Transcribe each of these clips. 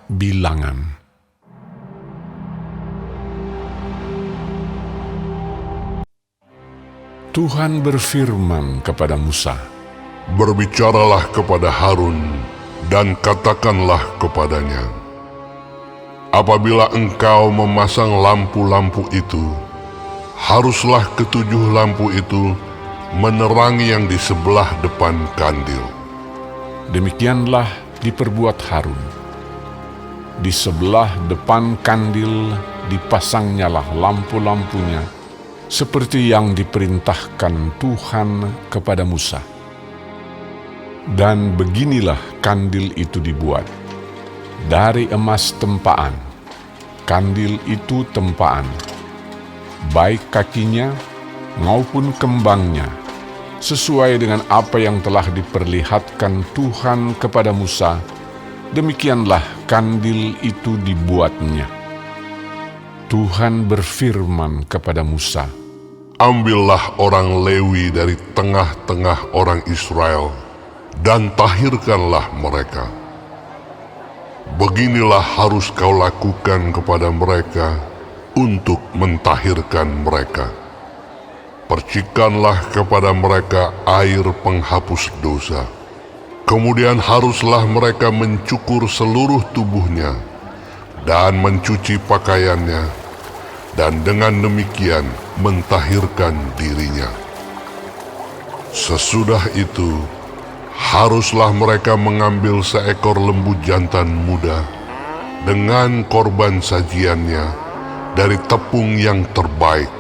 Bilangan. Tuhan berfirman kepada Musa, "Berbicaralah kepada Harun dan katakanlah kepadanya, apabila engkau memasang lampu-lampu itu, haruslah ketujuh lampu itu menerangi yang di sebelah depan kandil." Demikianlah diperbuat Harun. Di sebelah depan kandil dipasangnyalah lampu-lampunya, seperti yang diperintahkan Tuhan kepada Musa. Dan beginilah kandil itu dibuat. Dari emas tempaan, kandil itu tempaan, baik kakinya maupun kembangnya, sesuai dengan apa yang telah diperlihatkan Tuhan kepada Musa. Demikianlah kandil itu dibuatnya. Tuhan berfirman kepada Musa, "Ambillah orang Lewi dari tengah-tengah orang Israel dan tahirkanlah mereka. Beginilah harus kau lakukan kepada mereka untuk mentahirkan mereka. Percikanlah kepada mereka air penghapus dosa. Kemudian haruslah mereka mencukur seluruh tubuhnya dan mencuci pakaiannya, dan dengan demikian mentahirkan dirinya. Sesudah itu, haruslah mereka mengambil seekor lembu jantan muda dengan korban sajiannya dari tepung yang terbaik,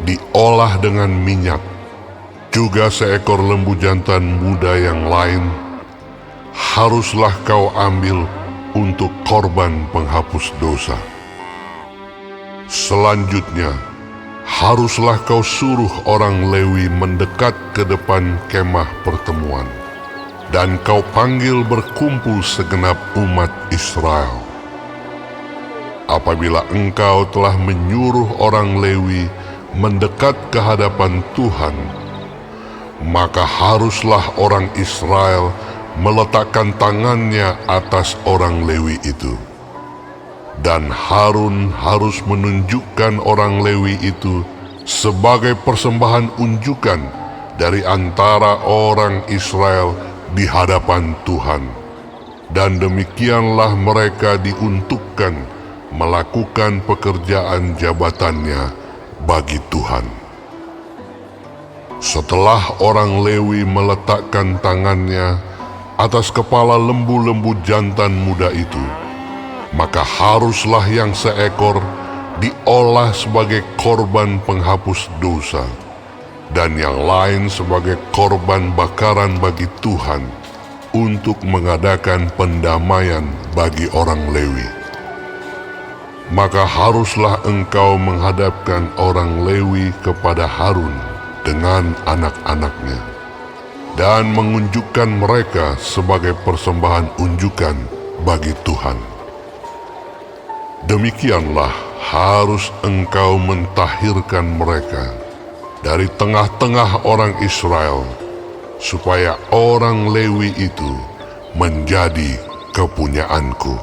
diolah dengan minyak, juga seekor lembu jantan muda yang lain haruslah kau ambil untuk korban penghapus dosa. Selanjutnya, haruslah kau suruh orang Lewi mendekat ke depan kemah pertemuan, dan kau panggil berkumpul segenap umat Israel. Apabila engkau telah menyuruh orang Lewi mendekat ke hadapan Tuhan, maka haruslah orang Israel meletakkan tangannya atas orang Lewi itu. Dan Harun harus menunjukkan orang Lewi itu sebagai persembahan unjukan dari antara orang Israel di hadapan Tuhan. Dan demikianlah mereka diuntukkan melakukan pekerjaan jabatannya bagi Tuhan. Setelah orang Lewi meletakkan tangannya atas kepala lembu-lembu jantan muda itu, maka haruslah yang seekor diolah sebagai korban penghapus dosa, dan yang lain sebagai korban bakaran bagi Tuhan untuk mengadakan pendamaian bagi orang Lewi. Maka haruslah engkau menghadapkan orang Lewi kepada Harun dengan anak-anaknya, dan mengunjukkan mereka sebagai persembahan unjukan bagi Tuhan. Demikianlah harus engkau mentahirkan mereka dari tengah-tengah orang Israel, supaya orang Lewi itu menjadi kepunyaanku.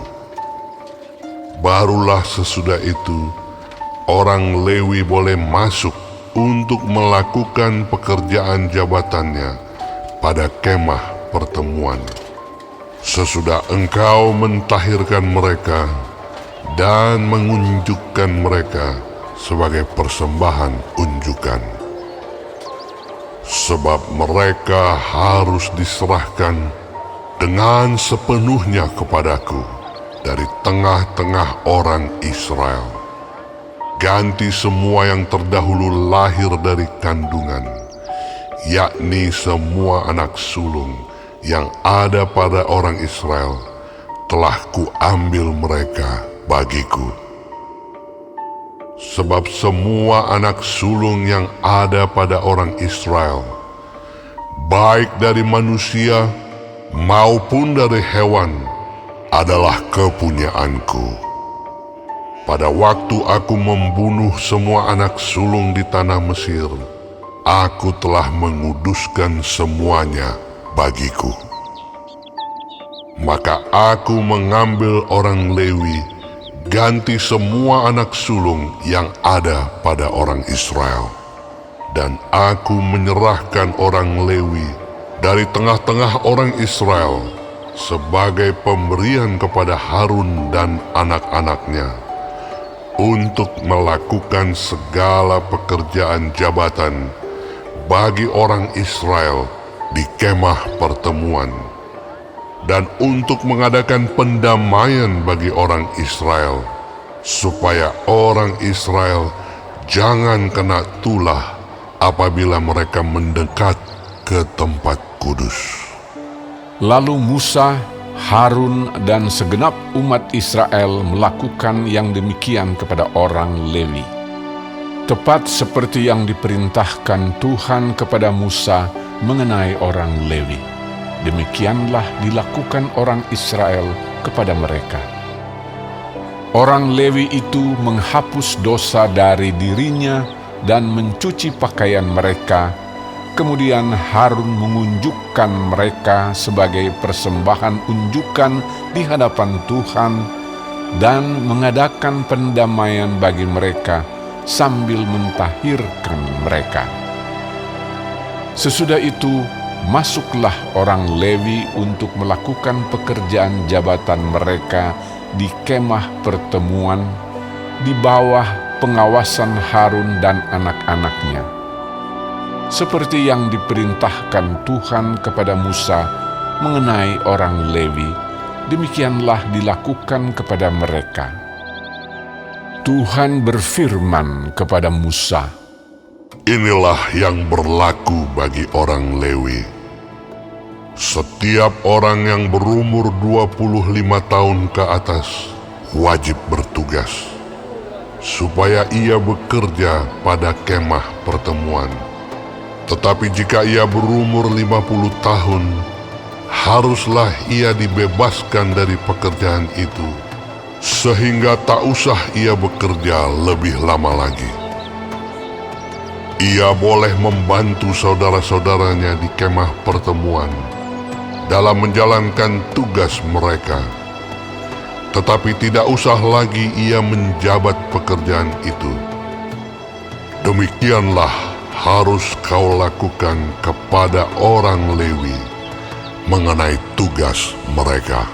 Barulah sesudah itu, orang Lewi boleh masuk untuk melakukan pekerjaan jabatannya pada kemah pertemuan. Sesudah engkau mentahirkan mereka dan mengunjukkan mereka sebagai persembahan unjukan. Sebab mereka harus diserahkan dengan sepenuhnya kepadaku dari tengah-tengah orang Israel. Ganti semua yang terdahulu lahir dari kandungan, yakni semua anak sulung yang ada pada orang Israel, telah kuambil mereka bagiku. Sebab semua anak sulung yang ada pada orang Israel, baik dari manusia maupun dari hewan, adalah kepunyaanku. Pada waktu aku membunuh semua anak sulung di tanah Mesir, aku telah menguduskan semuanya bagiku. maka aku mengambil orang Lewi ganti semua anak sulung yang ada pada orang Israel. Dan aku menyerahkan orang Lewi dari tengah-tengah orang Israel sebagai pemberian kepada Harun dan anak-anaknya untuk melakukan segala pekerjaan jabatan bagi orang Israel di kemah pertemuan, dan untuk mengadakan pendamaian bagi orang Israel, supaya orang Israel jangan kena tulah apabila mereka mendekat ke tempat kudus. Lalu Musa, Harun, dan segenap umat Israel melakukan yang demikian kepada orang Lewi. Tepat seperti yang diperintahkan Tuhan kepada Musa mengenai orang Lewi. Demikianlah dilakukan orang Israel kepada mereka. Orang Lewi itu menghapus dosa dari dirinya dan mencuci pakaian mereka. Kemudian Harun mengunjukkan mereka sebagai persembahan unjukan di hadapan Tuhan dan mengadakan pendamaian bagi mereka sambil mentahirkan mereka. Sesudah itu, masuklah orang Lewi untuk melakukan pekerjaan jabatan mereka di kemah pertemuan di bawah pengawasan Harun dan anak-anaknya. Seperti yang diperintahkan Tuhan kepada Musa mengenai orang Lewi, demikianlah dilakukan kepada mereka. Tuhan berfirman kepada Musa, Inilah yang berlaku bagi orang Lewi. Setiap orang yang berumur 25 tahun ke atas wajib bertugas, supaya ia bekerja pada kemah pertemuan. Tetapi jika ia berumur 50 tahun, haruslah ia dibebaskan dari pekerjaan itu, sehingga tak usah ia bekerja lebih lama lagi. Ia boleh membantu saudara-saudaranya di kemah pertemuan dalam menjalankan tugas mereka, tetapi tidak usah lagi ia menjabat pekerjaan itu. Demikianlah harus kau lakukan kepada orang Lewi mengenai tugas mereka.